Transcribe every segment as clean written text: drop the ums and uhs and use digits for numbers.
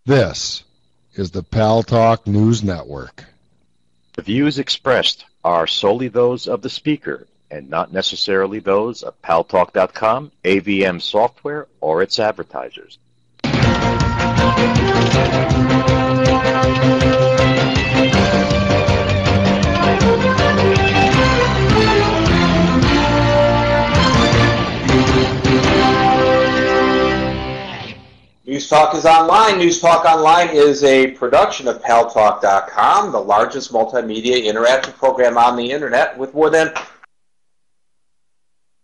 This is the Paltalk News Network. The views expressed are solely those of the speaker and not necessarily those of Paltalk.com, AVM Software, or its advertisers. News Talk is online. News Talk Online is a production of Paltalk.com, the largest multimedia interactive program on the internet, with more than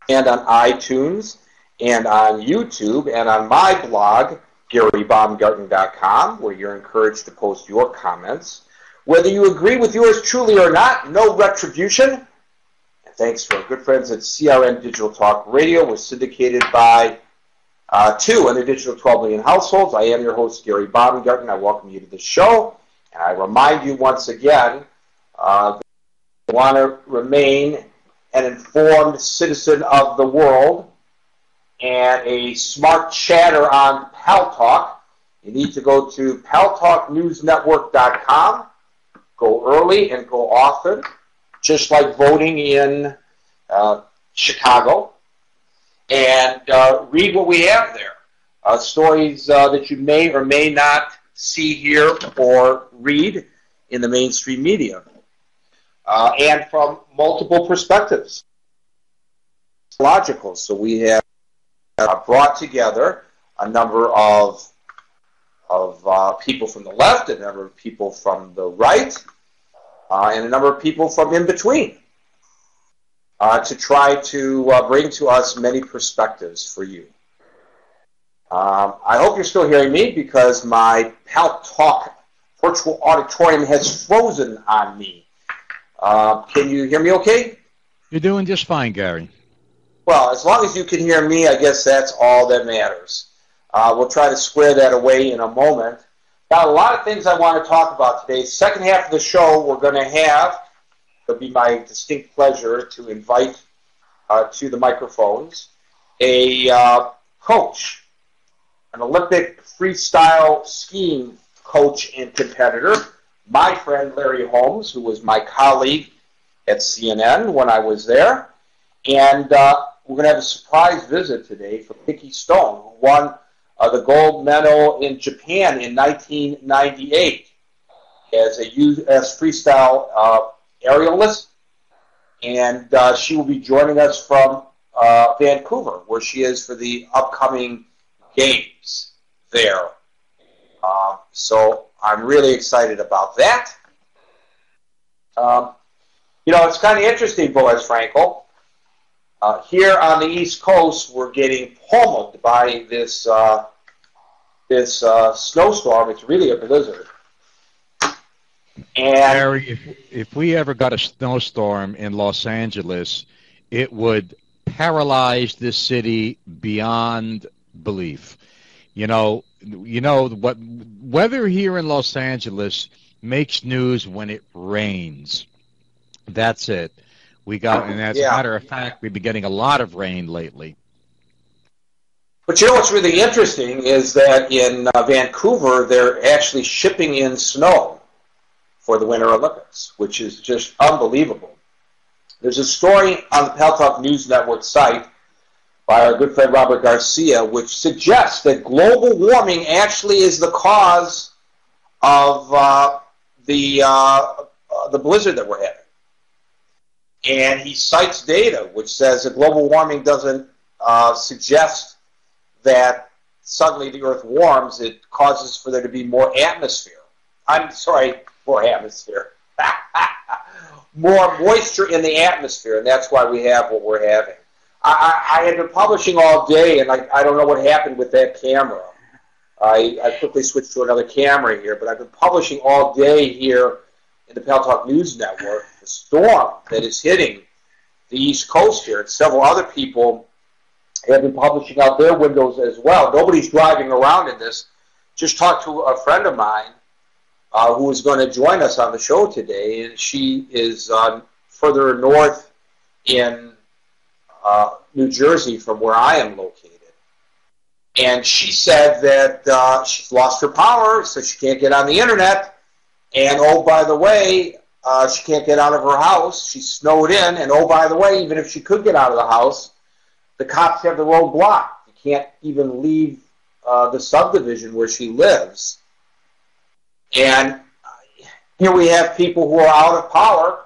and on iTunes and on YouTube and on my blog, GaryBaumgarten.com, where you're encouraged to post your comments. Whether you agree with yours truly or not, no retribution. And thanks to our good friends at CRN Digital Talk Radio, we're syndicated by 2 an additional 12 million households. I am your host, Gary Baumgarten. I welcome you to the show. And I remind you once again that you want to remain an informed citizen of the world and a smart chatter on Paltalk. You need to go to paltalknewsnetwork.com. Go early and go often, just like voting in Chicago. And read what we have there. Stories that you may or may not see, hear, or read in the mainstream media. And from multiple perspectives. Logical. So we have brought together a number of people from the left, a number of people from the right, and a number of people from in between. To try to bring to us many perspectives for you. I hope you're still hearing me because my Paltalk virtual auditorium has frozen on me. Can you hear me okay? You're doing just fine, Gary. Well, as long as you can hear me, I guess that's all that matters. We'll try to square that away in a moment. Got a lot of things I want to talk about today. Second half of the show, we're going to have, it'll be my distinct pleasure to invite to the microphones a coach, an Olympic freestyle skiing coach and competitor, my friend Larry Holmes, who was my colleague at CNN when I was there. And we're going to have a surprise visit today from Nikki Stone, who won the gold medal in Japan in 1998 as a U.S. freestyle aerialist, and she will be joining us from Vancouver, where she is for the upcoming games there. So I'm really excited about that. It's kind of interesting, Boaz Frankel. Here on the East Coast, we're getting pummeled by this snowstorm. It's really a blizzard. And Harry, if we ever got a snowstorm in Los Angeles, it would paralyze this city beyond belief. What weather here in Los Angeles makes news when it rains. That's it. And as a matter of fact, we've been getting a lot of rain lately. But what's really interesting is that in Vancouver, they're actually shipping in snow for the Winter Olympics, which is just unbelievable. There's a story on the Paltalk News Network site by our good friend Robert Garcia, which suggests that global warming actually is the cause of the blizzard that we're having. And he cites data which says that global warming doesn't suggest that suddenly the Earth warms. It causes for there to be more atmosphere. More atmosphere. More moisture in the atmosphere, and that's why we have what we're having. I had been publishing all day, and I don't know what happened with that camera. I quickly switched to another camera here, but I've been publishing all day here in the Paltalk News Network, the storm that is hitting the East Coast here, and several other people have been publishing out their windows as well. Nobody's driving around in this. Just talked to a friend of mine who is going to join us on the show today, and she is further north in New Jersey from where I am located. And she said that she's lost her power, so she can't get on the internet. And, oh, by the way, she can't get out of her house. She's snowed in. And, oh, by the way, even if she could get out of the house, the cops have the road blocked. You can't even leave the subdivision where she lives. And here we have people who are out of power,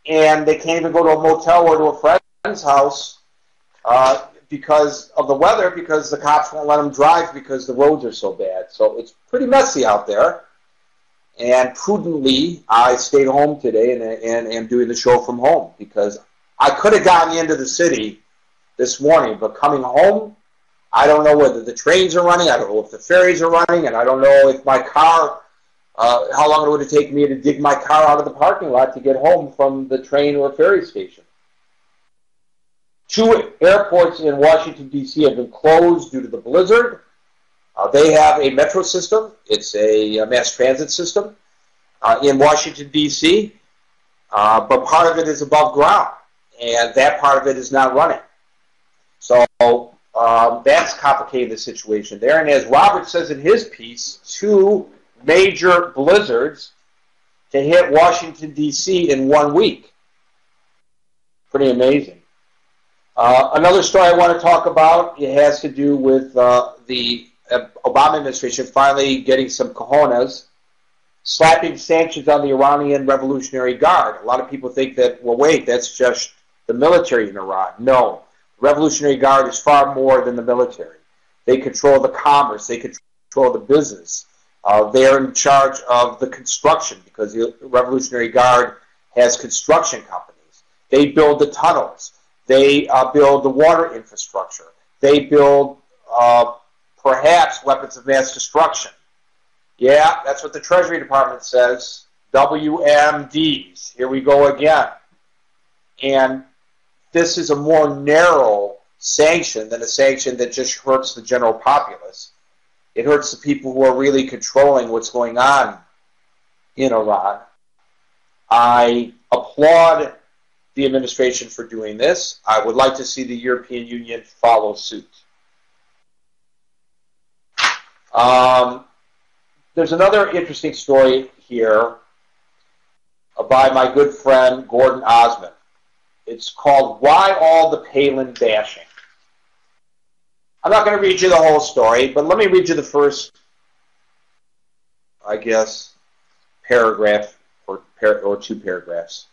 and they can't even go to a motel or to a friend's house because of the weather, because the cops won't let them drive because the roads are so bad. So it's pretty messy out there. And prudently, I stayed home today and am doing the show from home because I could have gotten into the city this morning, but coming home, I don't know whether the trains are running, I don't know if the ferries are running, and I don't know if my car, how long it would take me to dig my car out of the parking lot to get home from the train or ferry station. 2 airports in Washington, D.C. have been closed due to the blizzard. They have a metro system. It's a mass transit system in Washington, D.C., but part of it is above ground, and that part of it is not running. So that's complicated the situation there. And as Robert says in his piece, 2 major blizzards to hit Washington, D.C. in 1 week. Pretty amazing. Another story I want to talk about, it has to do with the Obama administration finally getting some cojones, slapping sanctions on the Iranian Revolutionary Guard. A lot of people think that, well, wait, that's just the military in Iran. No. The Revolutionary Guard is far more than the military. They control the commerce. They control the business. They're in charge of the construction because the Revolutionary Guard has construction companies. They build the tunnels. They build the water infrastructure. They build perhaps weapons of mass destruction. Yeah, that's what the Treasury Department says. WMDs. Here we go again. And this is a more narrow sanction than a sanction that just hurts the general populace. It hurts the people who are really controlling what's going on in Iran. I applaud the administration for doing this. I would like to see the European Union follow suit. There's another interesting story here by my good friend Gordon Osmond. It's called Why All the Palin Bashing. I'm not going to read you the whole story, but let me read you the first, I guess, paragraph or 2 paragraphs.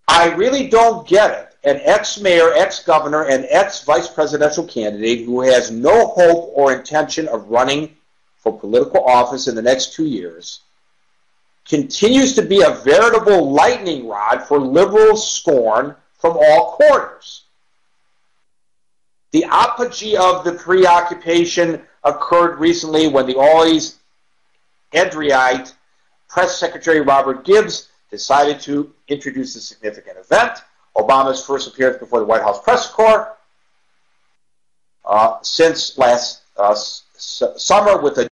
I really don't get it. An ex-mayor, ex-governor, and ex-vice presidential candidate who has no hope or intention of running for political office in the next 2 years continues to be a veritable lightning rod for liberal scorn from all quarters. The apogee of the preoccupation occurred recently when the always erudite Press Secretary Robert Gibbs decided to introduce a significant event, Obama's first appearance before the White House press corps since last summer with a